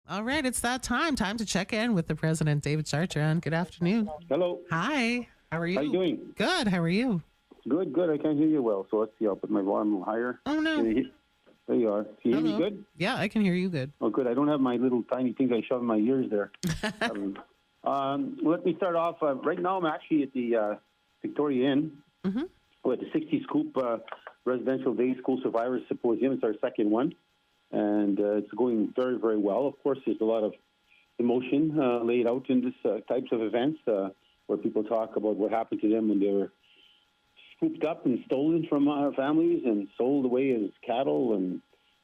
All right, it's that time. Time to check in with the president, David Chartrand. Good afternoon. Hello. Hi. How are How you you? doing? Good. How are you? Good, good. I can't hear you well, so let's see. I'll put my volume a little higher. Oh no. There you are. Can you hear me Hello. good? Yeah, I can hear you good. Oh, good. I don't have my little tiny things I shove in my ears there. Let me start off. Right now, I'm actually at the Victoria Inn with the 60 Scoop Residential Day School Survivors Symposium. It's our second one, and it's going very, very well. Of course, there's a lot of emotion laid out in this types of events where people talk about what happened to them when they were scooped up and stolen from our families and sold away as cattle and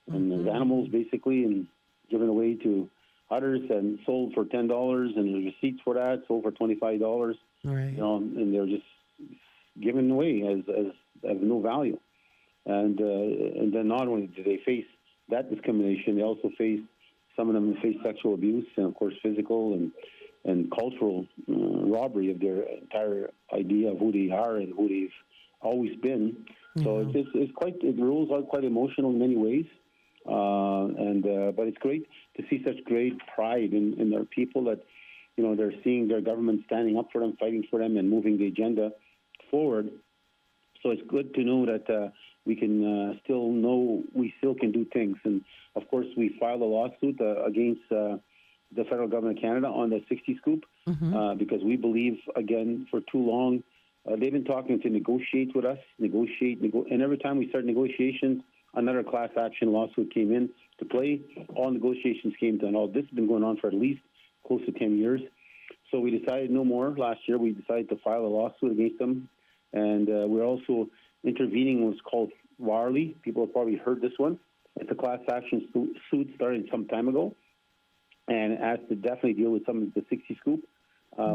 as animals, basically, and given away to others and sold for $10, and there's receipts for that, sold for $25. Right. And they're just given away as of no value. And then not only do they face that discrimination, they also face, some of them face sexual abuse and, of course, physical and cultural robbery of their entire idea of who they are and who they've always been. So it rolls out quite emotional in many ways. But it's great to see such great pride in their people that, they're seeing their government standing up for them, fighting for them, and moving the agenda forward. So it's good to know that we still can do things. And of course, we filed a lawsuit against the federal government of Canada on the 60 Scoop because we believe, again, for too long, they've been talking to negotiate with us, and every time we start negotiations, another class action lawsuit came in to play. All negotiations came to an halt. This has been going on for at least close to 10 years. So we decided no more. Last year, we decided to file a lawsuit against them. And we're also intervening in what's called Warley. People have probably heard this one. It's a class action suit started some time ago and asked to definitely deal with some of the 60 Scoop.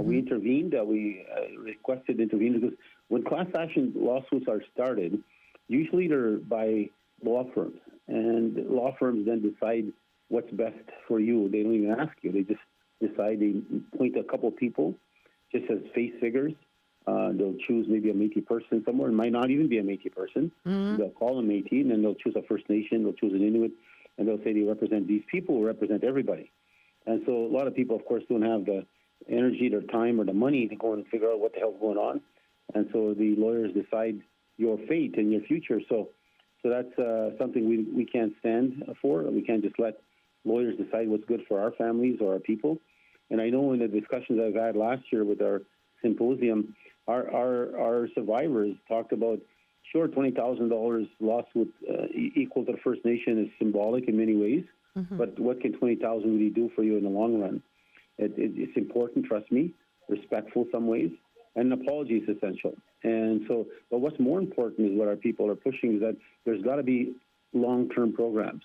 We intervened. We requested to intervene because when class action lawsuits are started, usually they're by law firms, and law firms then decide what's best for you. They don't even ask you. They just decide. They point to a couple of people just as face figures. They'll choose maybe a Métis person somewhere. It might not even be a Métis person. They'll call them Métis, and then they'll choose a First Nation. They'll choose an Inuit, and they'll say they represent these people who represent everybody. And so a lot of people, of course, don't have the energy, their time, or the money to go and figure out what the hell's going on. And so the lawyers decide your fate and your future. So that's something we can't stand for. We can't just let lawyers decide what's good for our families or our people. And I know in the discussions I've had last year with our symposium, our survivors talked about, sure, $20,000 lawsuit equal to the First Nation is symbolic in many ways, but what can $20,000 really do for you in the long run? It's important, trust me, respectful some ways, and an apology is essential. And so, but what's more important is what our people are pushing is that there's got to be long-term programs.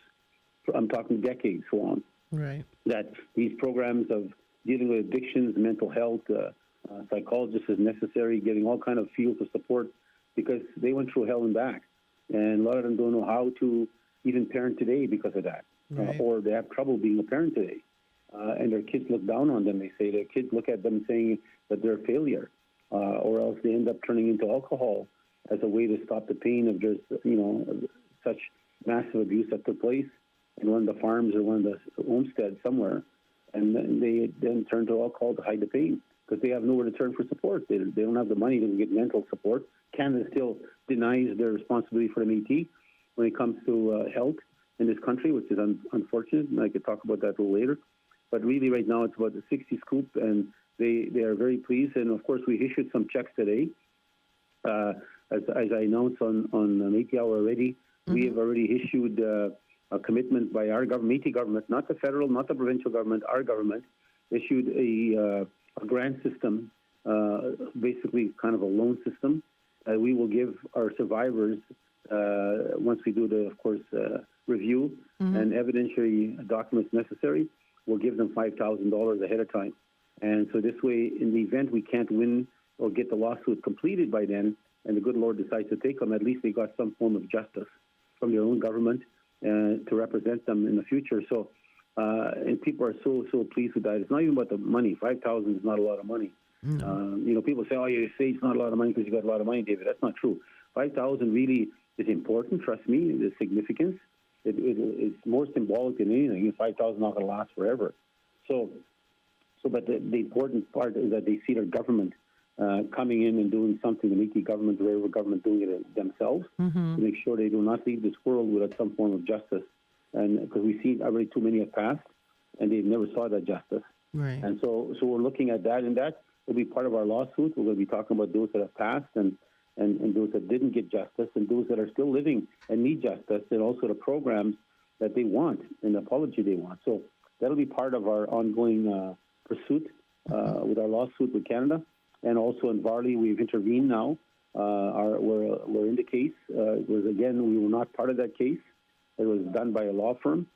I'm talking decades long. Right. That these programs of dealing with addictions, mental health, psychologists is necessary, getting all kind of fields of support because they went through hell and back. And a lot of them don't know how to even parent today because of that. Right. Or they have trouble being a parent today. And their kids look down on them. They say their kids look at them saying that they're a failure, or else they end up turning into alcohol as a way to stop the pain of just, such massive abuse that took place in one of the farms or one of the homesteads somewhere. And they then turn to alcohol to hide the pain because they have nowhere to turn for support. They don't have the money to get mental support. Canada still denies their responsibility for the Métis when it comes to health in this country, which is unfortunate, and I could talk about that a little later. But really right now it's about the 60 Scoop, and they are very pleased. And, of course, we issued some checks today. As I announced on Métis Hour already, we have already issued a commitment by our government, Métis government, not the federal, not the provincial government, our government, issued a grant system, basically kind of a loan system. We will give our survivors, once we do the, of course, review and evidentiary documents necessary, we'll give them $5,000 ahead of time. And so this way, in the event we can't win or get the lawsuit completed by then, and the good Lord decides to take them, at least they got some form of justice from their own government to represent them in the future. So, and people are so pleased with that. It's not even about the money. $5,000 is not a lot of money. People say, "Oh, you say it's not a lot of money because you got a lot of money, David." That's not true. $5,000 really is important. Trust me, the significance. it's more symbolic than anything. 5,000 not going to last forever. But the important part is that they see their government coming in and doing something, the Métis government, the railroad government doing it themselves to make sure they do not leave this world without some form of justice. And because we see already too many have passed, and they never saw that justice. Right. And so we're looking at that, and that will be part of our lawsuit. We're going to be talking about those that have passed and those that didn't get justice, and those that are still living and need justice, and also the programs that they want and the apology they want. So that'll be part of our ongoing pursuit with our lawsuit with Canada. And also in Varley, we've intervened now. We're in the case. We were not part of that case. It was done by a law firm,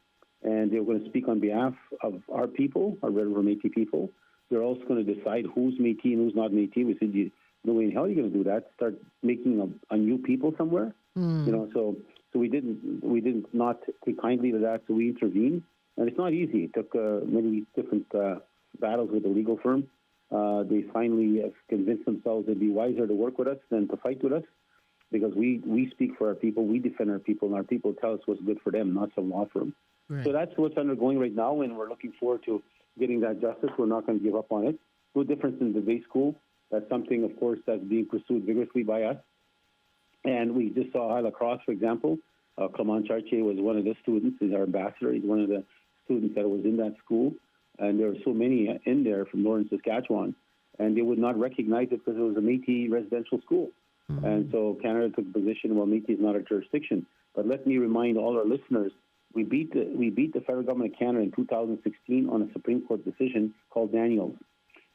and they were going to speak on behalf of our people, our Red River Métis people. They're also going to decide who's Métis and who's not Métis. We said, no way in hell are you going to do that? Start making a new people somewhere, So we didn't not take kindly to that. So we intervened, and it's not easy. It took many different battles with the legal firm. They finally have convinced themselves it'd be wiser to work with us than to fight with us, because we speak for our people, we defend our people, and our people tell us what's good for them, not some law firm. Right. So that's what's undergoing right now, and we're looking forward to getting that justice. We're not going to give up on it. No difference in the day school. That's something, of course, that's being pursued vigorously by us. And we just saw Isla Cross, for example. Clement Chartier was one of the students. He's our ambassador. He's one of the students that was in that school. And there were so many in there from northern Saskatchewan. And they would not recognize it because it was a Métis residential school. Mm-hmm. And so Canada took the position, well, Métis is not a jurisdiction. But let me remind all our listeners, we beat the federal government of Canada in 2016 on a Supreme Court decision called Daniels.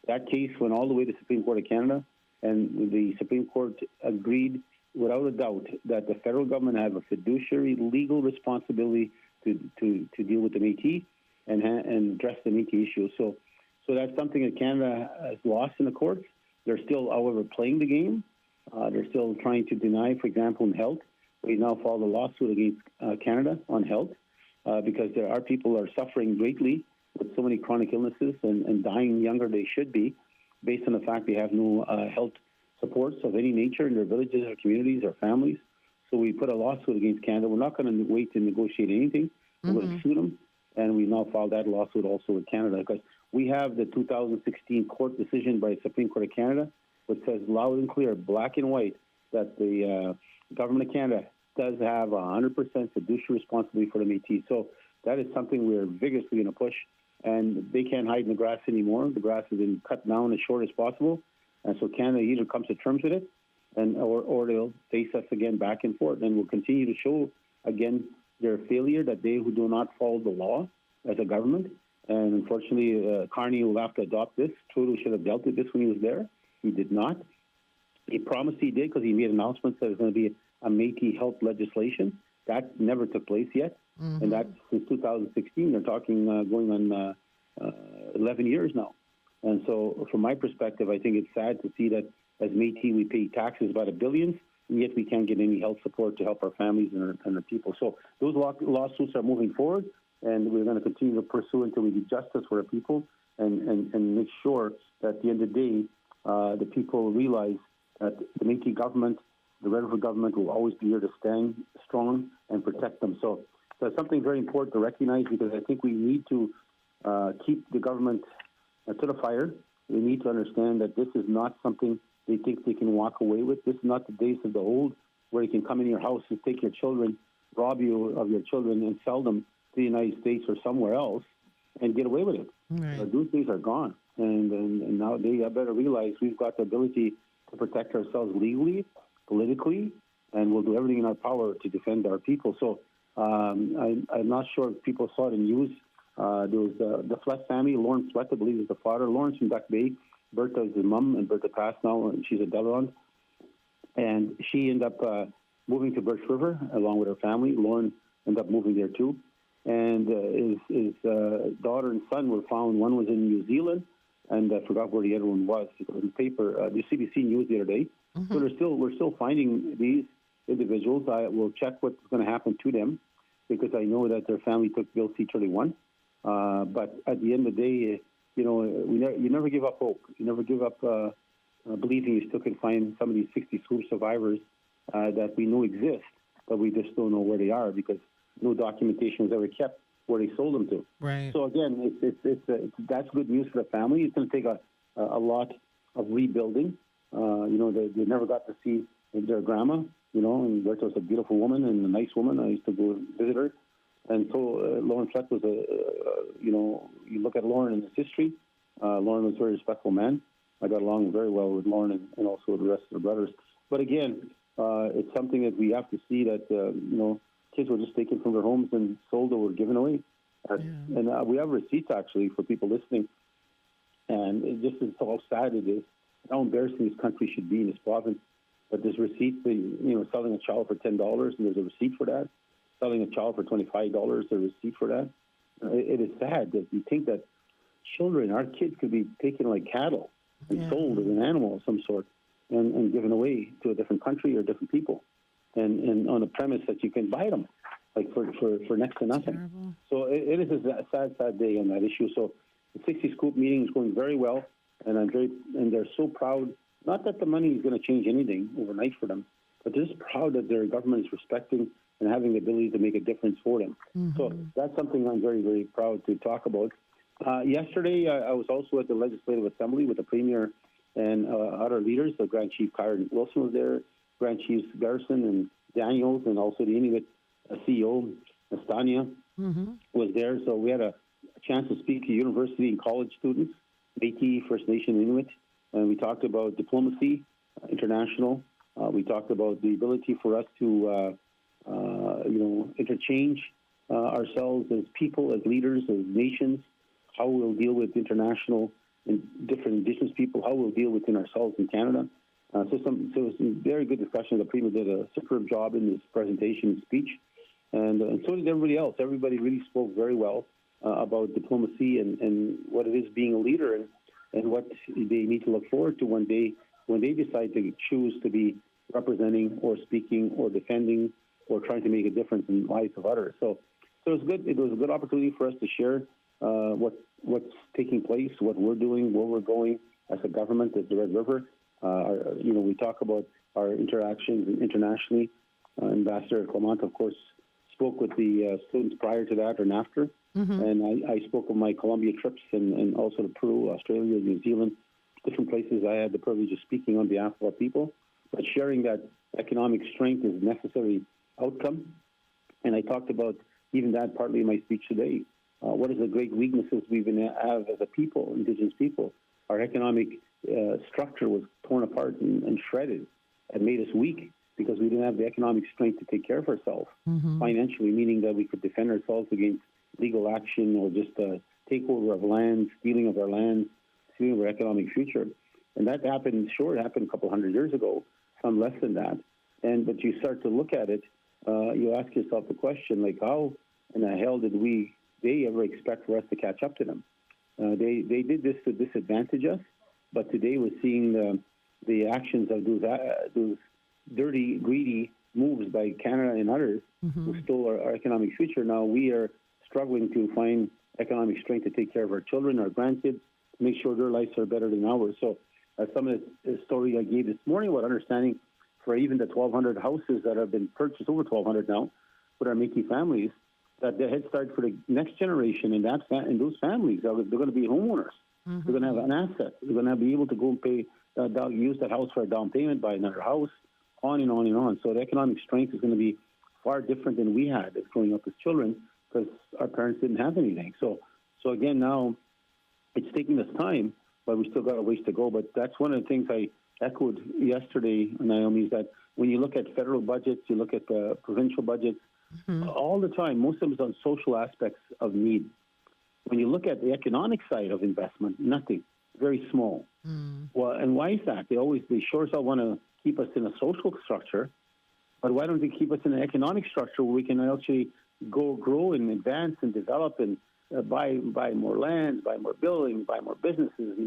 That case went all the way to the Supreme Court of Canada, and the Supreme Court agreed without a doubt that the federal government have a fiduciary legal responsibility to deal with the Métis and address the Métis issue. So that's something that Canada has lost in the courts. They're still, however, playing the game. They're still trying to deny, for example, in health. We now filed a lawsuit against Canada on health because our people are suffering greatly with so many chronic illnesses and dying younger than they should be, based on the fact they have no health supports of any nature in their villages or communities or families. So we put a lawsuit against Canada. We're not going to wait to negotiate anything. We're going to sue them. And we now filed that lawsuit also with Canada because we have the 2016 court decision by the Supreme Court of Canada, which says loud and clear, black and white, that the government of Canada does have 100% fiduciary responsibility for the Métis. So that is something we're vigorously going to push. And they can't hide in the grass anymore. The grass has been cut down as short as possible. And so Canada either comes to terms with it or they'll face us again back and forth. And we'll continue to show, again, their failure that they who do not follow the law as a government. And unfortunately, Carney will have to adopt this. Trudeau should have dealt with this when he was there. He did not. He promised he did because he made announcements that there's going to be a Métis health legislation. That never took place yet. Mm-hmm. And that's since 2016. They're talking going on 11 years now. And so from my perspective, I think it's sad to see that as Métis, we pay taxes by the billions, and yet we can't get any health support to help our families and our people. So those lawsuits are moving forward, and we're going to continue to pursue until we get justice for our people and make sure that at the end of the day, the people realize that the Métis government, the Red River government will always be here to stand strong and protect them. So it's something very important to recognize because I think we need to keep the government to the fire. We need to understand that this is not something they think they can walk away with. This is not the days of the old where you can come in your house and take your children, rob you of your children and sell them to the United States or somewhere else and get away with it. Right. Those days are gone. And now they better realize we've got the ability to protect ourselves legally, politically, and we'll do everything in our power to defend our people. So I'm not sure if people saw the news. There was the Flett family. Lawrence Flett, I believe, is the father. Lawrence from Duck Bay. Bertha is the mom, and Bertha passed now, and she's a Delaron. And she ended up moving to Birch River along with her family. Lauren ended up moving there too. And his daughter and son were found. One was in New Zealand, and I forgot where the other one was. It was in the paper, the CBC News the other day. Mm-hmm. So we're still finding these individuals. I will check what's going to happen to them because I know that their family took Bill C-31. But at the end of the day, you never give up hope. You never give up believing you still can find some of these 60 school survivors that we know exist, but we just don't know where they are because no documentation was ever kept where they sold them to. Right. So again, that's good news for the family. It's going to take a lot of rebuilding. They never got to see their grandma, and Bertha was a beautiful woman and a nice woman. I used to go visit her. And so Lauren Fleck was you look at Lauren and his history. Lauren was a very respectful man. I got along very well with Lauren and also with the rest of the brothers. But again, it's something that we have to see that, kids were just taken from their homes and sold or were given away. And we have receipts, actually, for people listening. And it just is how sad it is, how embarrassing this country should be in this province. But there's receipts, selling a child for $10, and there's a receipt for that. Selling a child for $25, there's a receipt for that. It is sad that you think that children, our kids, could be taken like cattle and sold as an animal of some sort and given away to a different country or different people. And on the premise that you can buy them, like for next to nothing. Terrible. So it is a sad day on that issue. So the 60 Scoop meeting is going very well, and they're so proud. Not that the money is going to change anything overnight for them, but they're just proud that their government is respecting and having the ability to make a difference for them. Mm-hmm. So that's something I'm very, very proud to talk about. Yesterday, I was also at the Legislative Assembly with the Premier and other leaders. The Grand Chief Kyron Wilson was there, Grand Chiefs Garrison and Daniels, and also the Inuit CEO, Estania, was there. So we had a chance to speak to university and college students, Métis, First Nation, Inuit, and we talked about diplomacy, international. We talked about the ability for us to, interchange ourselves as people, as leaders, as nations, how we'll deal with international and different Indigenous people, how we'll deal within ourselves in Canada. So it was some very good discussion. The Premier did a superb job in his presentation and speech, and so did everybody else. Everybody really spoke very well about diplomacy and what it is being a leader and what they need to look forward to one day when they decide to choose to be representing or speaking or defending or trying to make a difference in the lives of others. So it was good. It was a good opportunity for us to share what's taking place, what we're doing, where we're going as a government at the Red River. We talk about our interactions internationally. Ambassador Clement, of course, spoke with the students prior to that and after. And I spoke of my Colombia trips and also to Peru, Australia, New Zealand, different places I had the privilege of speaking on behalf of our people, but sharing that economic strength is a necessary outcome. And I talked about even that partly in my speech today. What is the great weaknesses we have as a people, Indigenous people? Our economic structure was torn apart and shredded and made us weak because we didn't have the economic strength to take care of ourselves financially, meaning that we could defend ourselves against legal action or just takeover of land, stealing of our land, stealing of our economic future. And that happened, it happened a couple hundred years ago, some less than that. But you start to look at it, you ask yourself the question, like, how in the hell did they ever expect for us to catch up to them? They did this to disadvantage us, but today we're seeing the actions of those dirty, greedy moves by Canada and others who stole our economic future. Now we are struggling to find economic strength to take care of our children, our grandkids, to make sure their lives are better than ours. So some of the story I gave this morning about understanding for even the 1,200 houses that have been purchased, over 1,200 now, with our Métis families, that the head start for the next generation and those families, they're going to be homeowners. They're going to have an asset. They're going to be able to go and pay, use that house for a down payment, buy another house, on and on and on. So the economic strength is going to be far different than we had as growing up as children because our parents didn't have anything. So again, now it's taking us time, but we still got a ways to go. But that's one of the things I echoed yesterday, Naomi, is that when you look at federal budgets, you look at the provincial budgets, all the time, most of them is on social aspects of need. When you look at the economic side of investment, nothing, very small. Well, and why is that? They sure as hell want to keep us in a social structure, but why don't they keep us in an economic structure where we can actually grow and advance and develop and buy more land, buy more buildings, buy more businesses,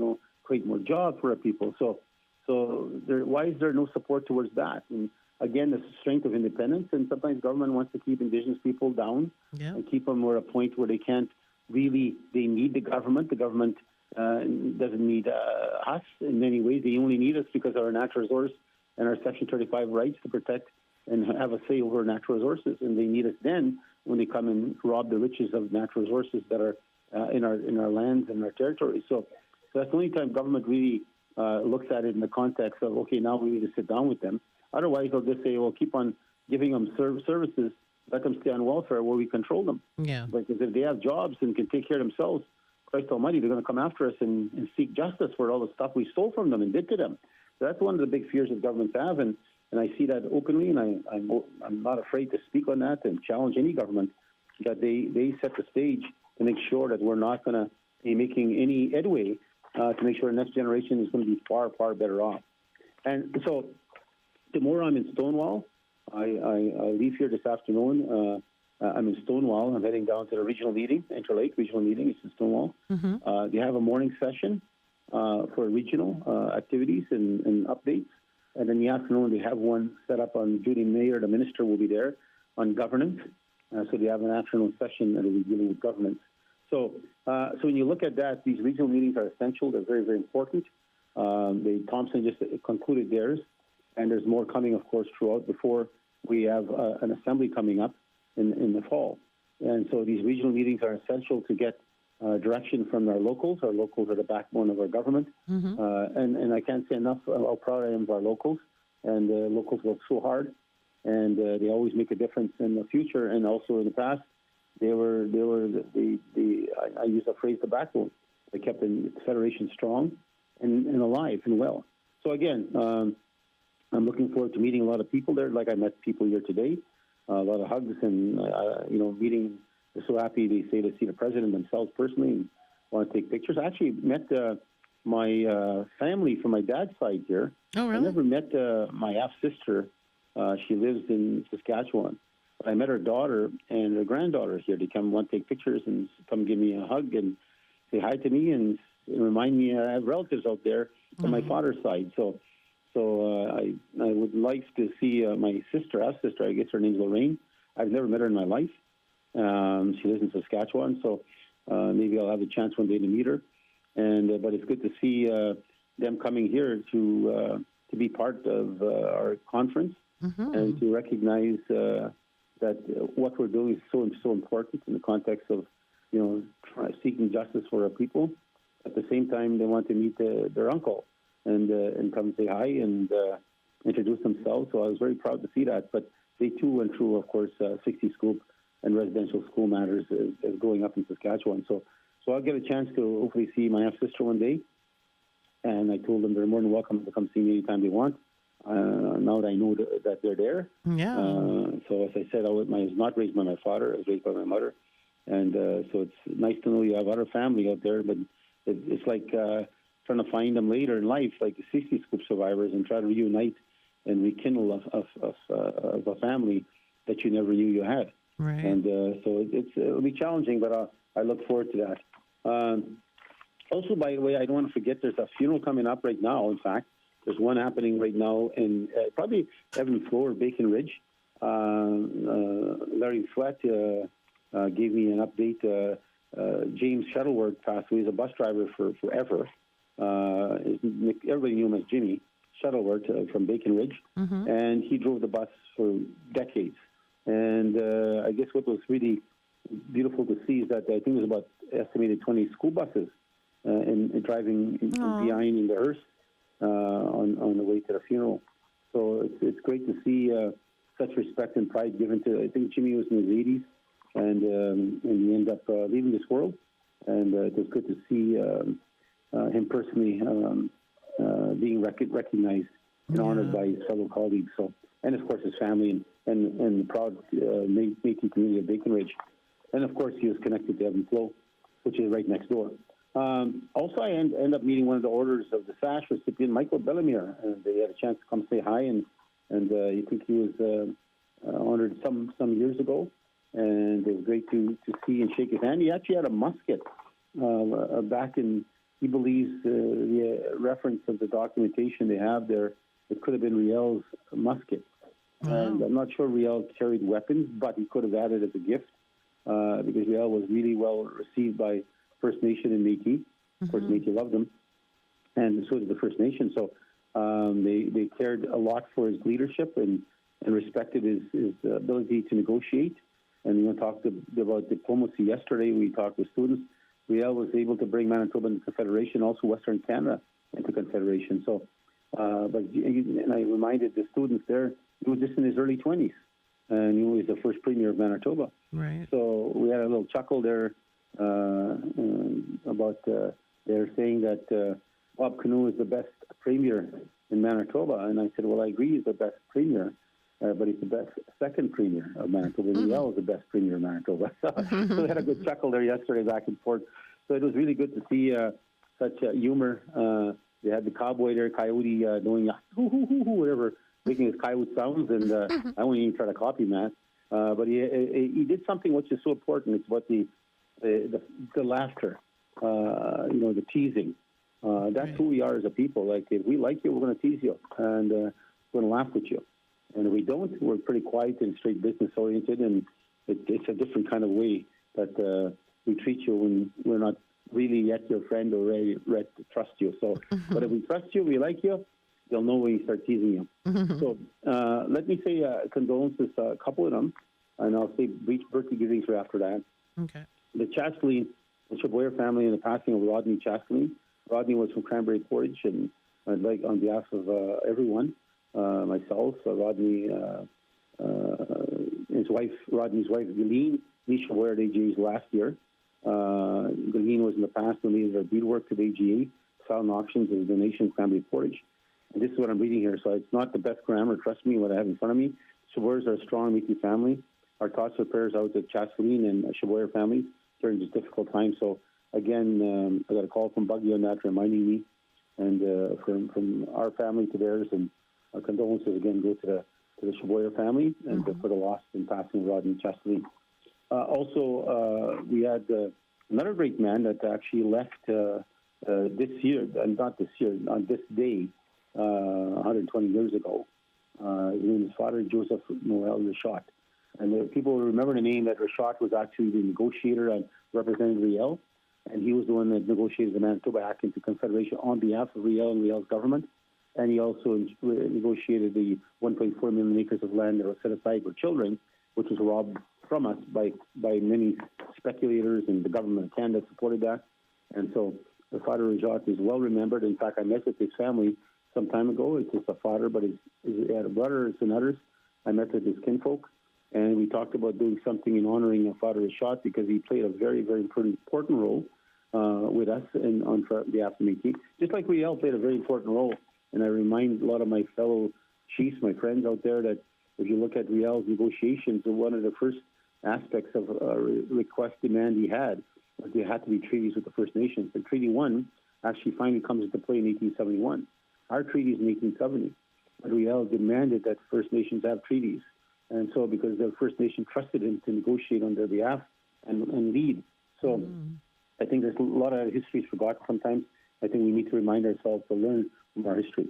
create more jobs for our people. So why is there no support towards that? And again, the strength of independence, and sometimes government wants to keep Indigenous people down and keep them at a point where they can't really, they need the government. The government doesn't need us in many ways. They only need us because of our natural resource and our Section 35 rights to protect and have a say over natural resources. And they need us then when they come and rob the riches of natural resources that are in our lands and our territories. So that's the only time government really looks at it in the context of, okay, now we need to sit down with them. Otherwise, they'll just say, well, keep on giving them services, let them stay on welfare where we control them. Yeah. Because if they have jobs and can take care of themselves, Christ almighty, they're going to come after us and seek justice for all the stuff we stole from them and did to them. So that's one of the big fears that governments have, and I see that openly, and I'm not afraid to speak on that and challenge any government that they set the stage to make sure that we're not going to be making any headway to make sure the next generation is going to be far, far better off. And so tomorrow I'm in Stonewall. I leave here this afternoon. I'm in Stonewall. I'm heading down to the regional meeting, Interlake regional meeting. It's in Stonewall. Mm-hmm. They have a morning session for regional activities and updates. And in the afternoon, they have one set up on Judy Mayer, the minister, will be there on governance. So they have an afternoon session that will be dealing with governance. So when you look at that, these regional meetings are essential. They're very, very important. Thompson just concluded theirs, and there's more coming, of course, throughout before we have an assembly coming up in the fall. And so these regional meetings are essential to get direction from our locals. Our locals are the backbone of our government. Mm-hmm. And I can't say enough how proud I am of our locals. And locals work so hard, and they always make a difference in the future and also in the past. I use the phrase the backbone. They kept the Federation strong and alive and well. So again, I'm looking forward to meeting a lot of people there. Like I met people here today, a lot of hugs and meeting. They're so happy they say to see the president themselves personally and want to take pictures. I actually met my family from my dad's side here. Oh, really? I never met my half sister. She lives in Saskatchewan. I met her daughter and her granddaughter here. They want to take pictures and come give me a hug and say hi to me and remind me I have relatives out there from my father's side. So I would like to see my half sister. I guess her name's Lorraine. I've never met her in my life. She lives in Saskatchewan, so maybe I'll have a chance one day to meet her. And but it's good to see them coming here to be part of our conference and to recognize that what we're doing is so important in the context of seeking justice for our people. At the same time, they want to meet their uncle and come say hi and introduce themselves. So I was very proud to see that. But they too went through, of course, 60 Scoop and residential school matters as growing up in Saskatchewan. So I'll get a chance to hopefully see my half-sister one day. And I told them they're more than welcome to come see me anytime they want. Now that I know that they're there. Yeah. So as I said, I was not raised by my father. I was raised by my mother. And so it's nice to know you have other family out there. But it's like trying to find them later in life, like the 60 Scoop survivors, and try to reunite and rekindle of a family that you never knew you had. Right. And so it'll be challenging, but I look forward to that. Also, by the way, I don't want to forget there's a funeral coming up right now. In fact, there's one happening right now in probably Evan Floor, Bacon Ridge. Larry Flett gave me an update. James Shuttleworth passed away. He's a bus driver for forever. Everybody knew him as Jimmy Shuttleworth from Bacon Ridge. Mm-hmm. And he drove the bus for decades. And I guess what was really beautiful to see is that I think it was about estimated 20 school buses and driving behind in the hearse on the way to the funeral. So it's great to see such respect and pride given to, I think Jimmy was in his 80s, and he ended up leaving this world. And it was good to see him personally being recognized and honored by his fellow colleagues. So, and of course his family and the proud Métis community of Bacon Ridge. And of course he was connected to Evan Flow, which is right next door. Also, I end up meeting one of the Orders of the Sash recipient, Michael Bellemere, and they had a chance to come say hi, and I think he was honored some years ago, and it was great to see and shake his hand. He actually had a musket back in, he believes, the reference of the documentation they have there, it could have been Riel's musket. Wow. And I'm not sure Riel carried weapons, but he could have had it as a gift because Riel was really well received by First Nation and Métis. Of course, Métis loved him, and so did the First Nation. So they cared a lot for his leadership and respected his ability to negotiate And talked about diplomacy yesterday. We talked with students. Riel was able to bring Manitoba into Confederation, also Western Canada into Confederation. So, and I reminded the students there, he was just in his early 20s, and he was the first premier of Manitoba. Right. So we had a little chuckle there about they're saying that Bob Canoe is the best premier in Manitoba, and I said, well, I agree he's the best premier. But he's the best second premier of Manitoba. Riel is the best premier of Manitoba. So we had a good chuckle there yesterday, back and forth. So it was really good to see such humor. They had the cowboy there, Coyote, doing whatever, making his coyote sounds, and I won't even try to copy that. But he did something which is so important. It's about the laughter, the teasing. That's who we are as a people. Like, if we like you, we're going to tease you, and we're going to laugh with you. And if we don't, we're pretty quiet and straight business-oriented, and it's a different kind of way that we treat you when we're not really yet your friend or ready to trust you. So, but if we trust you, we like you, they'll know when you start teasing you. So let me say condolences, a couple of them, and I'll say brief birthday greetings for after that. Okay. The Chasteline, the Chaboyer family, and the passing of Rodney Chasteline. Rodney was from Cranberry Portage, and I'd like, on behalf of everyone, myself, Rodney, Rodney's wife, Galeen, Nisha Ware at AGA's last year. Galeen was in the past donated her beadwork to the AGA, silent auctions as a donation to Cranberry Portage. And this is what I'm reading here, so it's not the best grammar, trust me, what I have in front of me. Chaboyers are a strong Métis family. Our thoughts and prayers out to Chasteline and Chaboyer families during this difficult time. So, again, I got a call from Buggy on that, reminding me, and from our family to theirs, and our condolences again go to the Chaboyer family, and for the loss and passing of Rodney Chasteline. Also, we had another great man that actually left this year, and not this year, on this day, 120 years ago. His name is Father Joseph Noel Richot. And people remember the name that Richot was actually the negotiator and representing Riel, and he was the one that negotiated the Manitoba Act into Confederation on behalf of Riel and Riel's government. And he also negotiated the 1.4 million acres of land that was set aside for children, which was robbed from us by many speculators, and the government of Canada supported that. And so the Father Richot is well remembered. In fact, I met with his family some time ago. It's just a father, but he had a brother and others. I met with his kinfolk, and we talked about doing something in honoring Father Richot, because he played a very, very important role with us and on behalf of Métis, just like Riel played a very important role. And I remind a lot of my fellow chiefs, my friends out there, that if you look at Riel's negotiations, one of the first aspects of request demand he had was there had to be treaties with the First Nations. And Treaty 1 actually finally comes into play in 1871. Our treaty is in 1870. But Riel demanded that First Nations have treaties. And so because the First Nation trusted him to negotiate on their behalf and lead. So I think there's a lot of history is forgotten sometimes. I think we need to remind ourselves to learn from our history.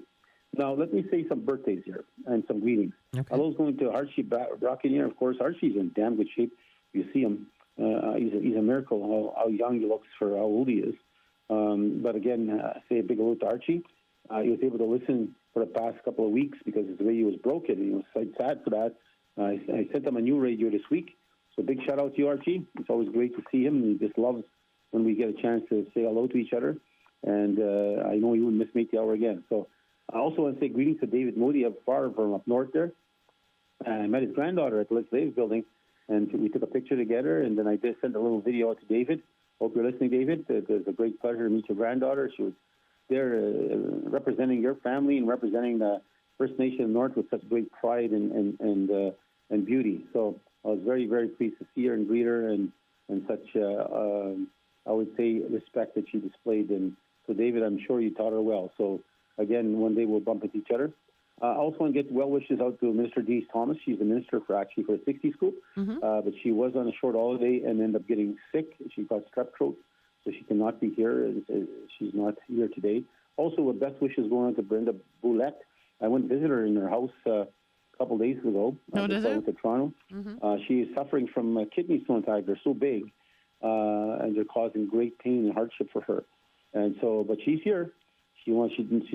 Now, let me say some birthdays here and some greetings. Okay. I was going to Archie Brockenyer. Of course, Archie's in damn good shape. You see him. He's a miracle how young he looks for how old he is. But again, say a big hello to Archie. He was able to listen for the past couple of weeks because his radio was broken, and he was quite sad for that. I sent him a new radio this week. So big shout out to you, Archie. It's always great to see him, and he just loves when we get a chance to say hello to each other. And I know he wouldn't miss Métis Hour again. So I also want to say greetings to David Moody of Farm from up north there. I met his granddaughter at the Legislative Building, and we took a picture together, and then I just sent a little video out to David. Hope you're listening, David. It was a great pleasure to meet your granddaughter. She was there representing your family and representing the First Nation of the North with such great pride and beauty. So I was very, very pleased to see her and greet her, and such, I would say, respect that she displayed. And so, David, I'm sure you taught her well. So, again, one day we'll bump into each other. I also want to get well wishes out to Minister Denise Thomas. She's the minister for the 60 Scoop, but she was on a short holiday and ended up getting sick. She got strep throat, so she cannot be here. She's not here today. Also, with best wishes going on to Brenda Boulette. I went to visit her in her house a couple days ago. I went to Toronto. She is suffering from kidney stone type. They're so big, and they're causing great pain and hardship for her. And so, but she's here. She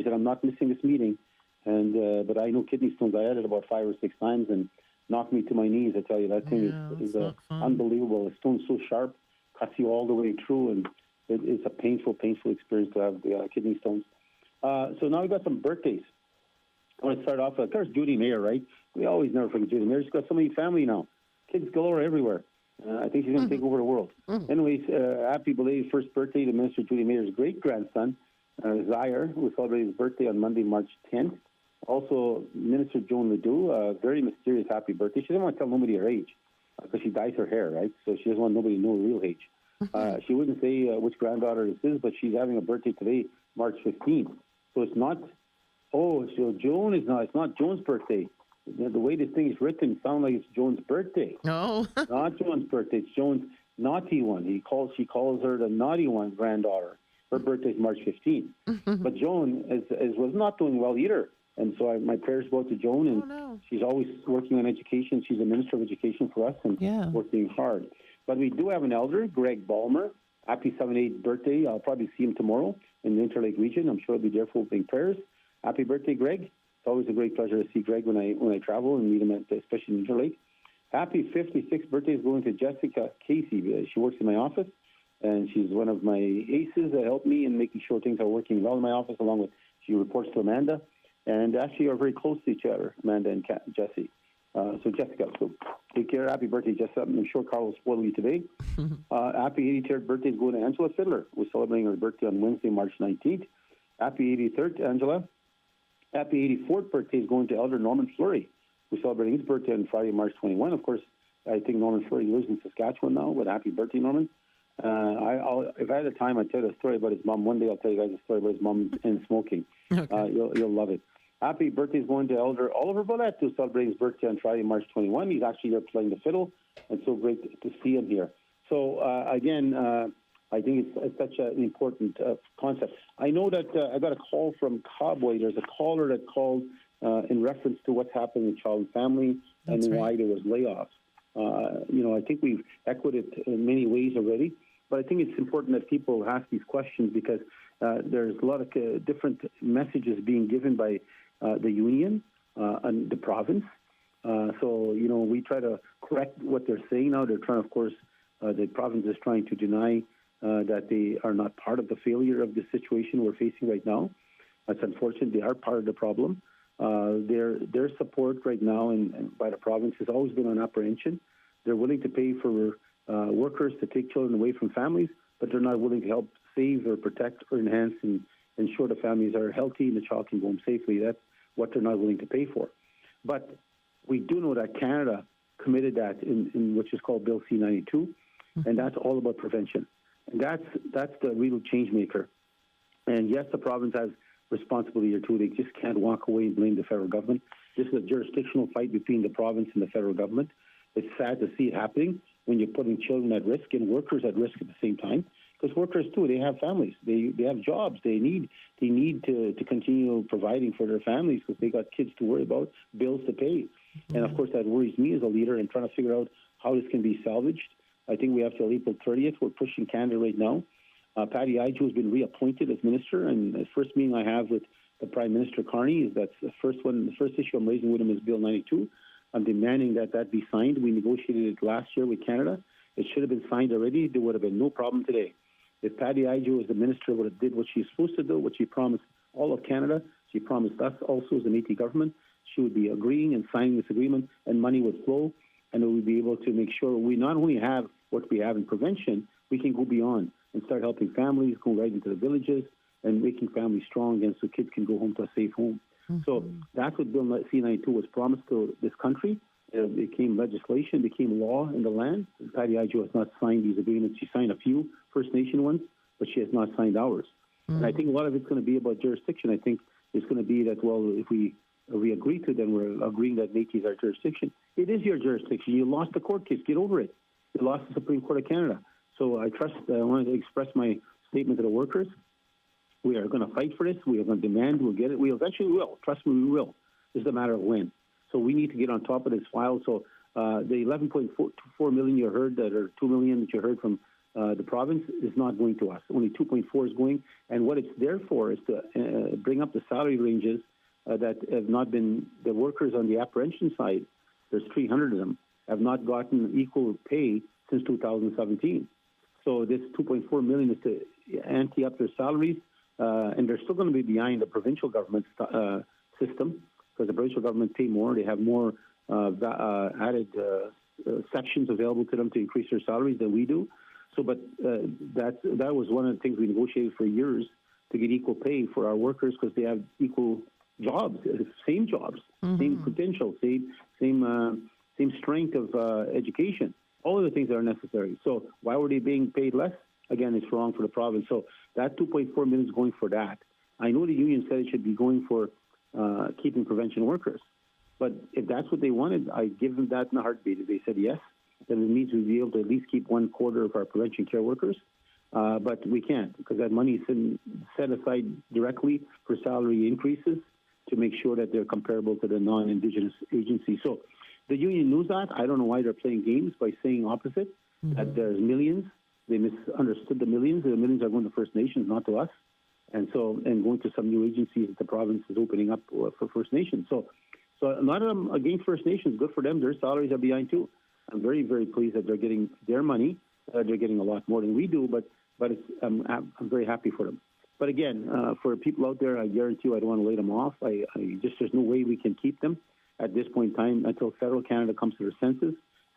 said, I'm not missing this meeting. And but I know kidney stones. I had it about 5 or 6 times, and knocked me to my knees. I tell you, that thing is unbelievable. The stone's so sharp, cuts you all the way through, and it's a painful experience to have the kidney stones. So now we got some birthdays. I want to start off with, of course, Judy Mayer, right? We always never forget Judy Mayer. She's got so many family now. Kids galore everywhere. I think she's going to take over the world. Anyways, happy belated first birthday to Minister Judy Mayer's great-grandson, Zaire, who celebrated his birthday on Monday, March 10th. Also, Minister Joan Ledoux, a very mysterious happy birthday. She doesn't want to tell nobody her age because she dyes her hair, right? So she doesn't want nobody to know her real age. She wouldn't say which granddaughter this is, but she's having a birthday today, March 15th. So it's not, so Joan is not, it's not Joan's birthday. The way this thing is written sounds like it's Joan's birthday. No. Not Joan's birthday. It's Joan's naughty one. She calls her the naughty one granddaughter. Her birthday is March 15th. But Joan was not doing well either. And so my prayers go out to Joan, and she's always working on education. She's a minister of education for us and working hard. But we do have an elder, Greg Balmer. Happy 78th birthday. I'll probably see him tomorrow in the Interlake region. I'm sure I'll be there for opening prayers. Happy birthday, Greg. It's always a great pleasure to see Greg when I travel and meet him, especially in Interlake. Happy 56th birthday is going to Jessica Casey. She works in my office, and she's one of my aces that help me in making sure things are working well in my office, along with she reports to Amanda. And actually are very close to each other, Amanda and Jesse. So Jessica, so take care. Happy birthday, Jessica. I'm sure Carl will spoil you today. Happy 83rd birthday is going to Angela Fiddler. We're celebrating her birthday on Wednesday, March 19th. Happy 83rd, Angela. Happy 84th birthday is going to Elder Norman Fleury. We're celebrating his birthday on Friday, March 21. Of course, I think Norman Fleury lives in Saskatchewan now, but happy birthday, Norman. If I had the time, I'd tell you a story about his mom. One day I'll tell you guys a story about his mom and smoking. Okay. You'll love it. Happy birthday is going to Elder Oliver Bollett, who's celebrating his birthday on Friday, March 21. He's actually here playing the fiddle, and so great to see him here. So, again, I think it's such an important concept. I know that I got a call from Cowboy. There's a caller that called in reference to what's happening in Child and Family and why there was layoffs. I think we've echoed it in many ways already, but I think it's important that people ask these questions because there's a lot of different messages being given by the union and the province. So, we try to correct what they're saying now. They're trying, of course, the province is trying to deny that they are not part of the failure of the situation we're facing right now. That's unfortunate. They are part of the problem. Their support right now and by the province has always been on apprehension. They're willing to pay for workers to take children away from families, but they're not willing to help save or protect or enhance and ensure the families are healthy and the child can go home safely. That's what they're not willing to pay for. But we do know that Canada committed that in which is called Bill C-92, and that's all about prevention. And that's the real change maker. And yes, the province has responsibility here too. They just can't walk away and blame the federal government. This is a jurisdictional fight between the province and the federal government. It's sad to see it happening when you're putting children at risk and workers at risk at the same time. Because workers too, they have families, they have jobs, they need to continue providing for their families because they got kids to worry about, bills to pay, and of course that worries me as a leader and trying to figure out how this can be salvaged. I think we have till April 30th. We're pushing Canada right now. Patty Iju has been reappointed as minister, and the first meeting I have with the Prime Minister Carney is that's the first one. The first issue I'm raising with him is Bill 92. I'm demanding that be signed. We negotiated it last year with Canada. It should have been signed already. There would have been no problem today. If Patty Iju as the minister would have did what she's supposed to do, what she promised all of Canada, she promised us also as the Métis government, she would be agreeing and signing this agreement, and money would flow, and we would be able to make sure we not only have what we have in prevention, we can go beyond and start helping families, go right into the villages, and making families strong again so kids can go home to a safe home. So that's what Bill C-92 was promised to this country. It became legislation, became law in the land. Patty Iju has not signed these agreements. She signed a few First Nation ones, but she has not signed ours. And I think a lot of it's going to be about jurisdiction. I think it's going to be that, well, if we agree to, then we're agreeing that Métis is our jurisdiction. It is your jurisdiction. You lost the court case. Get over it. You lost the Supreme Court of Canada. So I want to express my statement to the workers. We are going to fight for this. We are going to demand. We'll get it. We eventually will. Trust me, we will. It's a matter of when. So we need to get on top of this file. So the 11.4 million you heard, or 2 million that you heard from the province, is not going to us. Only 2.4 is going. And what it's there for is to bring up the salary ranges that have not been the workers on the apprehension side. there's 300 of them, have not gotten equal pay since 2017. So this 2.4 million is to ante up their salaries, and they're still going to be behind the provincial government system, because the provincial government pay more. They have more added sections available to them to increase their salaries than we do. So, but that was one of the things we negotiated for years, to get equal pay for our workers, because they have equal jobs, same jobs, same potential, same strength of education, all of the things that are necessary. So why were they being paid less? Again, it's wrong for the province. So that 2.4 million is going for that. I know the union said it should be going for keeping prevention workers, but if that's what they wanted, I'd give them that in a heartbeat. If they said yes, then it means we'd be able to at least keep 1/4 of our prevention care workers. But we can't, because that money is set aside directly for salary increases to make sure that they're comparable to the non-Indigenous agencies. So the union knows that. I don't know why they're playing games by saying opposite, that there's millions. They misunderstood the millions. The millions are going to First Nations, not to us. And going to some new agencies that the province is opening up for First Nations. So a lot of them against First Nations. Good for them. Their salaries are behind too. I'm very, very pleased that they're getting their money. They're getting a lot more than we do, but I'm very happy for them. But again, for people out there, I guarantee you I don't want to lay them off. There's no way we can keep them at this point in time until Federal Canada comes to their senses,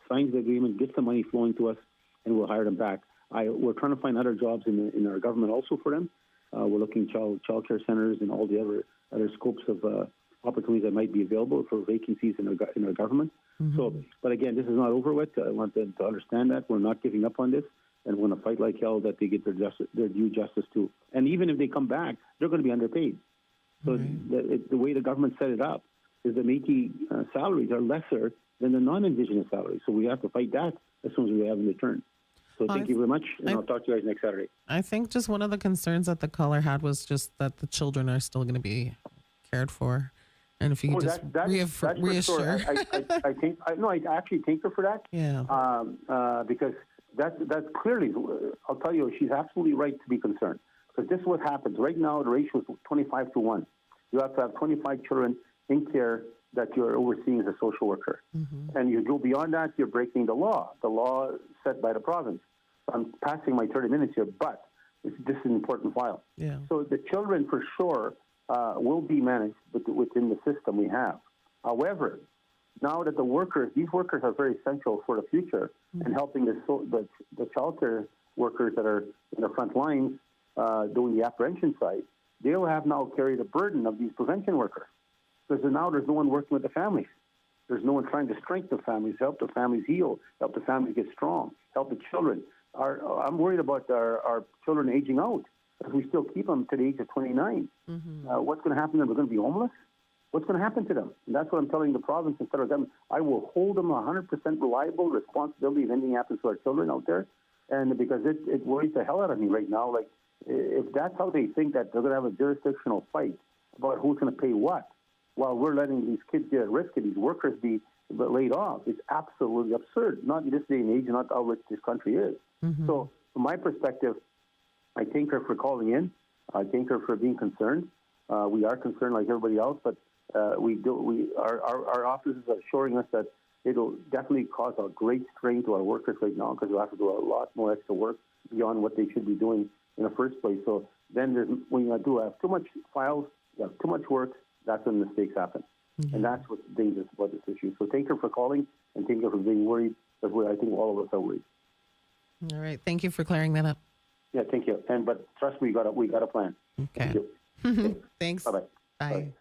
signs the agreement, gets the money flowing to us, and we'll hire them back. We're trying to find other jobs in our government also for them. We're looking child care centers and all the other scopes of opportunities that might be available for vacancies in our government. So, but again, this is not over with. I want them to understand that we're not giving up on this, and we're going to fight like hell that they get their due justice too. And even if they come back, they're going to be underpaid. So the way the government set it up is the Métis salaries are lesser than the non-Indigenous salaries. So we have to fight that as soon as we have in return. So thank you very much, and I'll talk to you guys next Saturday. I think just one of the concerns that the caller had was just that the children are still going to be cared for. And if you could just reassure. Sure. I actually thank her for that. Yeah. Because that's clearly, I'll tell you, she's absolutely right to be concerned. Because this is what happens. Right now, the ratio is 25-1. You have to have 25 children in care that you're overseeing as a social worker. And you go beyond that, you're breaking the law set by the province. I'm passing my 30 minutes here, but this is an important file. Yeah. So the children, for sure, will be managed within the system we have. However, now that these workers are very essential for the future and helping the child care workers that are in the front lines doing the apprehension side, they'll have now carry the burden of these prevention workers. Because now there's no one working with the families. There's no one trying to strengthen the families, help the families heal, help the families get strong, help the children. I'm worried about our children aging out, because we still keep them to the age of 29. What's going to happen to them? They're going to be homeless? What's going to happen to them? And that's what I'm telling the province and federal government. I will hold them 100% reliable responsibility if anything happens to our children out there. And because it worries the hell out of me right now. Like, if that's how they think that they're going to have a jurisdictional fight about who's going to pay what, while we're letting these kids get at risk and these workers be laid off, it's absolutely absurd. Not in this day and age, not how rich this country is. So, from my perspective, I thank her for calling in. I thank her for being concerned. We are concerned like everybody else, but our office is assuring us that it'll definitely cause a great strain to our workers right now, because we'll have to do a lot more extra work beyond what they should be doing in the first place. So then when you do have too much files, you have too much work, that's when mistakes happen. And that's what's dangerous about this issue. So thank her for calling, and thank her for being worried, because I think all of us are worried. All right. Thank you for clearing that up. Yeah, thank you. But trust me, we got a plan. Okay. Thank you. Thanks. Bye-bye. Bye. Bye.